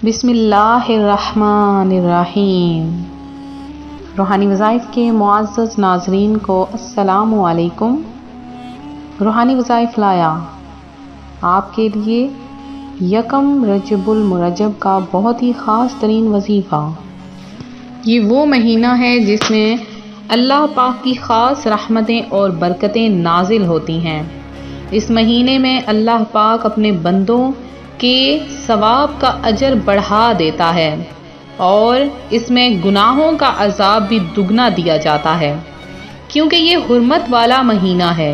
بسم اللہ الرحمن الرحیم۔ روحانی وظائف کے معزز ناظرین کو السلام علیکم۔ روحانی وظائف لایا آپ کے لیے یکم رجب المرجب کا بہت ہی خاص ترین وظیفہ۔ یہ وہ مہینہ ہے جس میں اللہ پاک کی خاص رحمتیں اور برکتیں نازل ہوتی ہیں۔ اس مہینے میں اللہ پاک اپنے بندوں کے ثواب کا اجر بڑھا دیتا ہے اور اس میں گناہوں کا عذاب بھی دگنا دیا جاتا ہے، کیونکہ یہ حرمت والا مہینہ ہے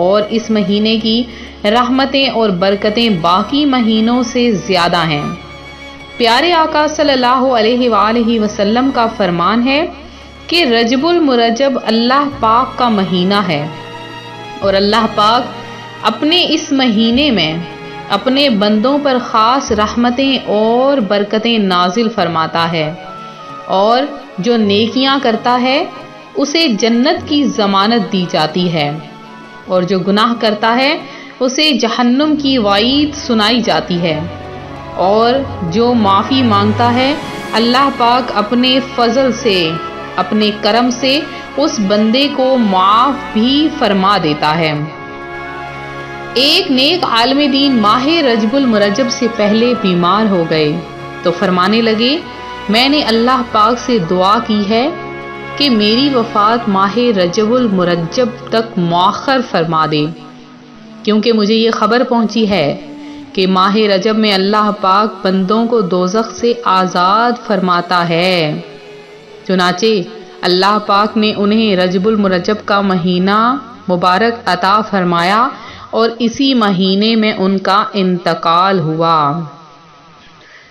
اور اس مہینے کی رحمتیں اور برکتیں باقی مہینوں سے زیادہ ہیں۔ پیارے آقا صلی اللہ علیہ وآلہ وسلم کا فرمان ہے کہ رجب المرجب اللہ پاک کا مہینہ ہے اور اللہ پاک اپنے اس مہینے میں اپنے بندوں پر خاص رحمتیں اور برکتیں نازل فرماتا ہے، اور جو نیکیاں کرتا ہے اسے جنت کی ضمانت دی جاتی ہے، اور جو گناہ کرتا ہے اسے جہنم کی وعید سنائی جاتی ہے، اور جو معافی مانگتا ہے اللہ پاک اپنے فضل سے، اپنے کرم سے اس بندے کو معاف بھی فرما دیتا ہے۔ ایک نیک عالم دین ماہ رجب المرجب سے پہلے بیمار ہو گئے تو فرمانے لگے، میں نے اللہ پاک سے دعا کی ہے کہ میری وفات ماہ رجب المرجب تک مؤخر فرما دے، کیونکہ مجھے یہ خبر پہنچی ہے کہ ماہ رجب میں اللہ پاک بندوں کو دوزخ سے آزاد فرماتا ہے۔ چنانچہ اللہ پاک نے انہیں رجب المرجب کا مہینہ مبارک عطا فرمایا اور اسی مہینے میں ان کا انتقال ہوا۔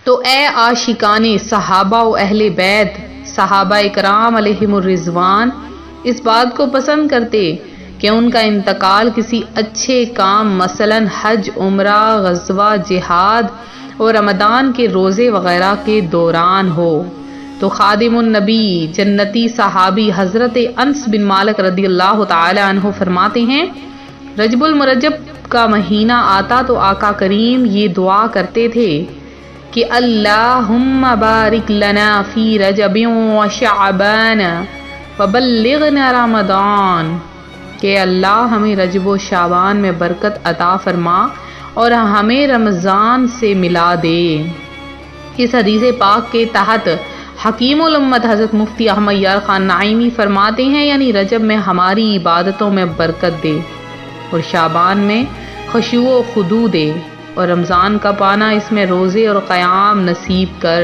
تو اے عاشقان صحابہ و اہل بیت، صحابہ کرام علیہم الرضوان اس بات کو پسند کرتے کہ ان کا انتقال کسی اچھے کام مثلاً حج، عمرہ، غزوہ، جہاد اور رمضان کے روزے وغیرہ کے دوران ہو۔ تو خادم النبی جنتی صحابی حضرت انس بن مالک رضی اللہ تعالی عنہ فرماتے ہیں، رجب المرجب کا مہینہ آتا تو آقا کریم یہ دعا کرتے تھے کہ اللہم بارک لنا فی رجب و شعبان وبلغنا رمضان، کہ اللہ ہمیں رجب و شعبان میں برکت عطا فرما اور ہمیں رمضان سے ملا دے۔ اس حدیث پاک کے تحت حکیم الامت حضرت مفتی احمد یار خان نعیمی فرماتے ہیں، یعنی رجب میں ہماری عبادتوں میں برکت دے اور شعبان میں خشوع و خضوع دے، اور رمضان کا پانا اس میں روزے اور قیام نصیب کر۔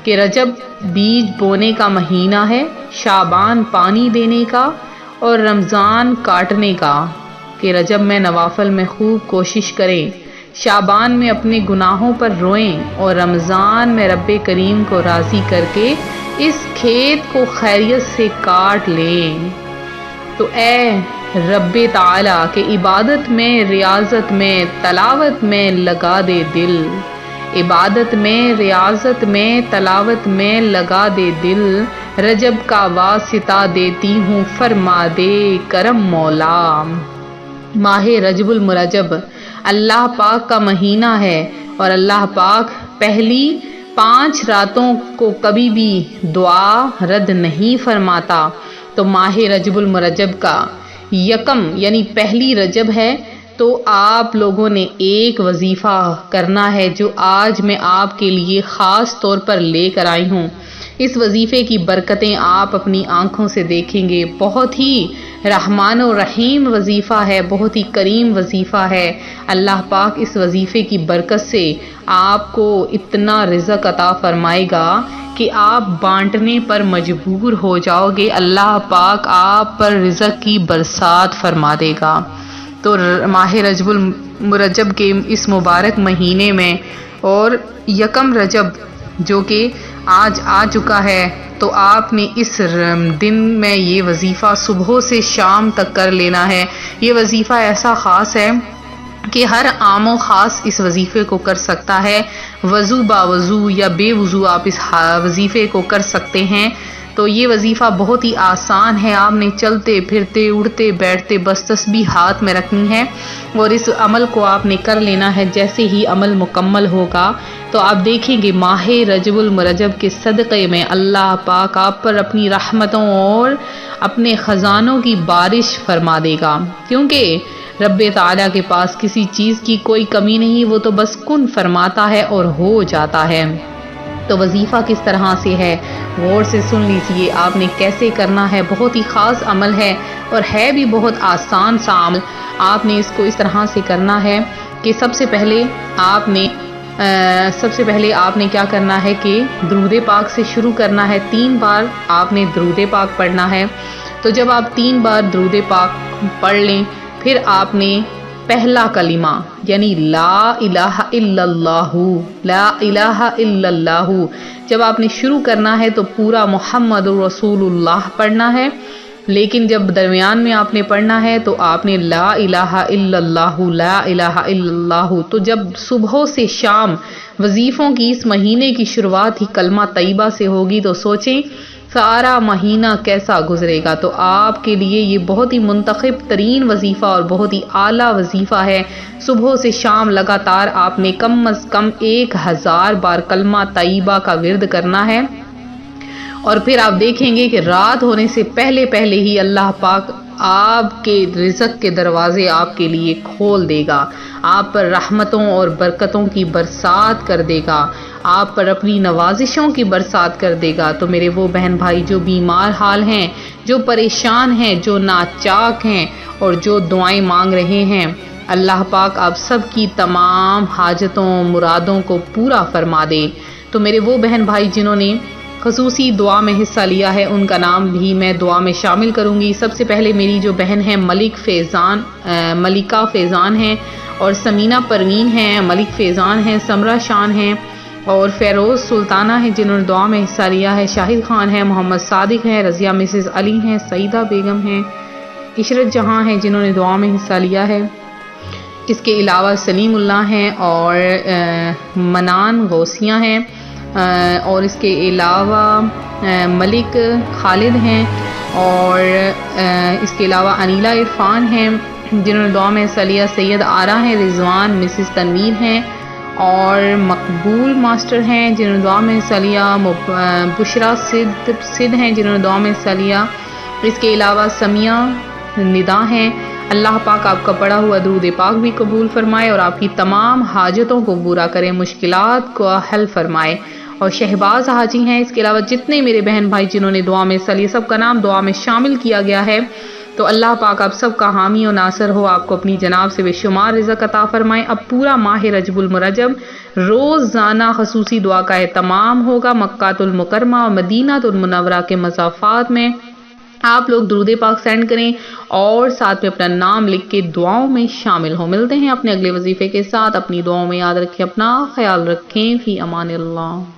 کہ رجب بیج بونے کا مہینہ ہے، شعبان پانی دینے کا اور رمضان کاٹنے کا۔ کہ رجب میں نوافل میں خوب کوشش کریں، شعبان میں اپنے گناہوں پر روئیں اور رمضان میں رب کریم کو راضی کر کے اس کھیت کو خیریت سے کاٹ لیں۔ تو اے رب تعالی کہ عبادت میں، ریاضت میں، تلاوت میں لگا دے دل، عبادت میں، ریاضت میں، تلاوت میں لگا دے دل، رجب کا واسطہ دیتی ہوں فرما دے کرم مولا۔ ماہ رجب المرجب اللہ پاک کا مہینہ ہے اور اللہ پاک پہلی 5 راتوں کو کبھی بھی دعا رد نہیں فرماتا۔ تو ماہ رجب المرجب کا یکم یعنی پہلی رجب ہے، تو آپ لوگوں نے ایک وظیفہ کرنا ہے جو آج میں آپ کے لیے خاص طور پر لے کر آئی ہوں۔ اس وظیفے کی برکتیں آپ اپنی آنکھوں سے دیکھیں گے۔ بہت ہی رحمان و رحیم وظیفہ ہے، بہت ہی کریم وظیفہ ہے۔ اللہ پاک اس وظیفے کی برکت سے آپ کو اتنا رزق عطا فرمائے گا کہ آپ بانٹنے پر مجبور ہو جاؤ گے۔ اللہ پاک آپ پر رزق کی برسات فرما دے گا۔ تو ماہ رجب المرجب کے اس مبارک مہینے میں اور یکم رجب جو کہ آج آ چکا ہے، تو آپ نے اس دن میں یہ وظیفہ صبح سے شام تک کر لینا ہے۔ یہ وظیفہ ایسا خاص ہے کہ ہر عام و خاص اس وظیفے کو کر سکتا ہے، وضو با وضو یا بے وضو آپ اس وظیفے کو کر سکتے ہیں۔ تو یہ وظیفہ بہت ہی آسان ہے، آپ نے چلتے پھرتے اڑتے بیٹھتے بس تسبیح ہاتھ میں رکھنی ہے اور اس عمل کو آپ نے کر لینا ہے۔ جیسے ہی عمل مکمل ہوگا تو آپ دیکھیں گے ماہ رجب المرجب کے صدقے میں اللہ پاک آپ پر اپنی رحمتوں اور اپنے خزانوں کی بارش فرما دے گا، کیونکہ رب تعالیٰ کے پاس کسی چیز کی کوئی کمی نہیں، وہ تو بس کن فرماتا ہے اور ہو جاتا ہے۔ تو وظیفہ کس طرح سے ہے غور سے سن لیجیے، آپ نے کیسے کرنا ہے۔ بہت ہی خاص عمل ہے اور ہے بھی بہت آسان سا عمل۔ آپ نے اس کو اس طرح سے کرنا ہے کہ سب سے پہلے آپ نے کیا کرنا ہے کہ درود پاک سے شروع کرنا ہے۔ 3 بار آپ نے درود پاک پڑھنا ہے۔ تو جب آپ 3 بار درود پاک پڑھ لیں، پھر آپ نے پہلا کلمہ یعنی لا الہ الا اللہ، لا الہ الا اللہ جب آپ نے شروع کرنا ہے تو پورا محمد رسول اللہ پڑھنا ہے، لیکن جب درمیان میں آپ نے پڑھنا ہے تو آپ نے لا الہ الا اللہ، لا الہ الا اللہ۔ تو جب صبح سے شام وظیفوں کی اس مہینے کی شروعات ہی کلمہ طیبہ سے ہوگی تو سوچیں سارا مہینہ کیسا گزرے گا۔ تو آپ کے لیے یہ بہت ہی منتخب ترین وظیفہ اور بہت ہی اعلیٰ وظیفہ ہے۔ صبح سے شام لگاتار آپ نے کم از کم 1000 بار کلمہ طیبہ کا ورد کرنا ہے، اور پھر آپ دیکھیں گے کہ رات ہونے سے پہلے پہلے ہی اللہ پاک آپ کے رزق کے دروازے آپ کے لیے کھول دے گا، آپ پر رحمتوں اور برکتوں کی برسات کر دے گا، آپ پر اپنی نوازشوں کی برسات کر دے گا۔ تو میرے وہ بہن بھائی جو بیمار حال ہیں، جو پریشان ہیں، جو ناچاک ہیں اور جو دعائیں مانگ رہے ہیں، اللہ پاک آپ سب کی تمام حاجتوں مرادوں کو پورا فرما دے۔ تو میرے وہ بہن بھائی جنہوں نے خصوصی دعا میں حصہ لیا ہے ان کا نام بھی میں دعا میں شامل کروں گی۔ سب سے پہلے میری جو بہن ہے ملکہ فیضان ہیں، اور سمینہ پروین ہیں، ملک فیضان ہیں، سمرہ شان ہیں اور فیروز سلطانہ ہیں جنہوں نے دعا میں حصہ لیا ہے، شاہد خان ہیں، محمد صادق ہیں، رضیہ مسز علی ہیں، سعیدہ بیگم ہیں، عشرت جہاں ہیں جنہوں نے دعا میں حصہ لیا ہے۔ اس کے علاوہ سلیم اللہ ہیں اور منان غوثیہ ہیں، اور اس کے علاوہ ملک خالد ہیں، اور اس کے علاوہ انیلا عرفان ہیں جنہوں نے دعا میں حصہ لیا، سید آرا ہیں، رضوان مسز تنویر ہیں اور مقبول ماسٹر ہیں جنہوں نے دعا میں حصہ لیا، بشرا صد ہیں جنہوں نے دعا میں حصہ لیا۔ اس کے علاوہ سمیہ ندا ہیں۔ اللہ پاک آپ کا پڑھا ہوا درود پاک بھی قبول فرمائے اور آپ کی تمام حاجتوں کو پورا کرے، مشکلات کو حل فرمائے۔ اور شہباز حاجی ہیں، اس کے علاوہ جتنے میرے بہن بھائی جنہوں نے دعا میں حصہ لیا سب کا نام دعا میں شامل کیا گیا ہے۔ تو اللہ پاک آپ سب کا حامی و ناصر ہو، آپ کو اپنی جناب سے بے شمار رزق عطا فرمائے۔ اب پورا ماہ رجب المرجب روزانہ خصوصی دعا کا اہتمام ہوگا مکہ المکرمہ اور مدینہ المنورہ کے مضافات میں۔ آپ لوگ درود پاک سینڈ کریں اور ساتھ میں اپنا نام لکھ کے دعاؤں میں شامل ہوں۔ ملتے ہیں اپنے اگلے وظیفے کے ساتھ، اپنی دعاؤں میں یاد رکھیں، اپنا خیال رکھیں، فی امان اللہ۔